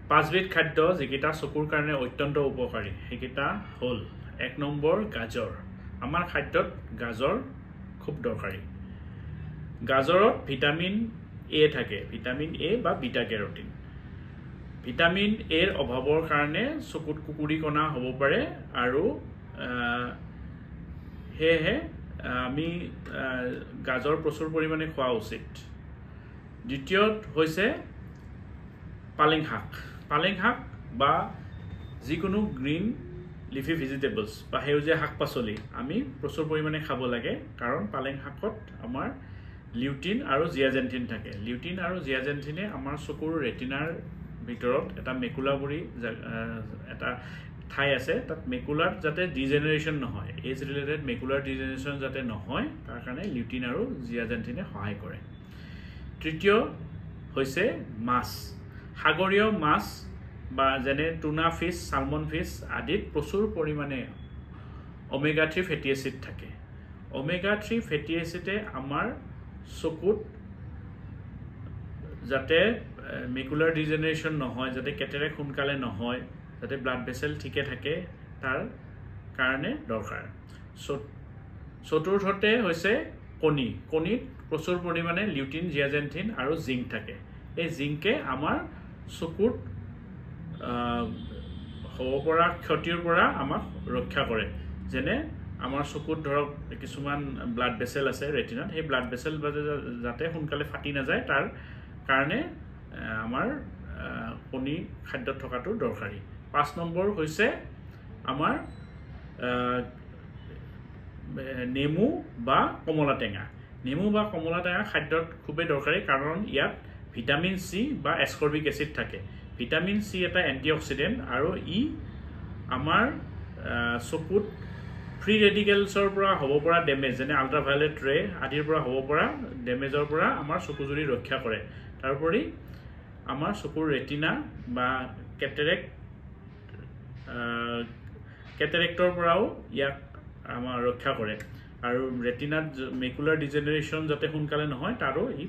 পাঁচবিধ খাদ্য যিকেইটা চকুৰ কাৰণে অত্যন্ত উপকাৰী সেইকেইটা হ'ল ১ নম্বৰ গাজৰ। আমাৰ খাদ্যত গাজৰ খুব দৰকাৰী। গাজৰত ভিটামিন এ থাকে, ভিটামিন এ বা বিটা কেৰোটিন। ভিটামিন এৰ অভাৱৰ কাৰণে চকুত কুকুৰি কণা হ'ব পাৰে আৰু সেয়েহে আমি গাজৰ প্ৰচুৰ পৰিমাণে খোৱা উচিত। দ্বিতীয়ত হৈছে পালেং শাক। পালেং শাক বা যিকোনো গ্ৰীণ লিফি ভেজিটেবলছ বা সেউজীয়া শাক পাচলি আমি প্ৰচুৰ পৰিমাণে খাব লাগে, কাৰণ পালেং শাকত আমাৰ লিউটিন আৰু জিয়াজেন্থিন থাকে। লিউটিন আৰু জিয়াজেন্থিনে আমাৰ চকুৰ ৰেটিনাৰ ভিতৰত এটা মেকুলা বুলি এটা ঠাই আছে, তাত মেকুলাৰ যাতে ডিজেনেৰেশ্যন নহয়, এজ ৰিলেটেড মেকুলাৰ ডিজেনেৰেশ্যন যাতে নহয় তাৰ কাৰণে লিউটিন আৰু জিয়াজেন্থিনে সহায় কৰে। তৃতীয় হৈছে মাছ। সাগৰীয় মাছ বা যেনে টুনা ফিছ, চালমন ফিছ আদিত প্ৰচুৰ পৰিমাণে ওমেগা 3 ফেটি এচিড থাকে। ওমেগা 3 ফেটি এচিডে আমাৰ চকুত যাতে মেকুলাৰ ডিজেনেৰেশ্যন নহয়, যাতে কেটেৰেক্ট সোনকালে নহয়, যাতে ব্লাড ভেচেল ঠিকে থাকে তাৰ কাৰণে দৰকাৰ। চতুৰ্থতে হৈছে কণী। কণীত প্ৰচুৰ পৰিমাণে লিউটিন, জিয়াজেন্থিন আৰু জিংক থাকে। এই জিংকে আমাৰ চকুত হ'ব পৰা ক্ষতিৰ পৰা আমাক ৰক্ষা কৰে। যেনে আমাৰ চকুত ধৰক কিছুমান ব্লাড ভেচেল আছে ৰেটিনাত, সেই ব্লাড ভেচেল যাতে সোনকালে ফাটি নাযায় তাৰ কাৰণে আমাৰ কণী খাদ্যত থকাটো দৰকাৰী। ৫ নম্বৰ হৈছে আমাৰ নেমু বা কমলা টেঙা। নেমু বা কমলা টেঙা খাদ্যত খুবেই দৰকাৰী, কাৰণ ইয়াত ভিটামিন চি বা এস্কৰ্বিক এচিড থাকে। ভিটামিন চি এটা এণ্টিঅক্সিডেণ্ট আৰু ই আমাৰ চকুত ফ্ৰী ৰেডিকেলছৰ পৰা হ'ব পৰা ডেমেজ, যেনে আল্ট্ৰাভায়লেট ৰে আদিৰ পৰা হ'ব পৰা ডেমেজৰ পৰা আমাৰ চকুজুৰি ৰক্ষা কৰে। তাৰোপৰি আমাৰ চকুৰ ৰেটিনা বা কেটেৰেক্টৰ পৰাও ইয়াক আমাৰ ৰক্ষা কৰে, আৰু ৰেটিনাত মেকুলাৰ ডিজেনেৰেশ্যন যাতে সোনকালে নহয় তাৰো ই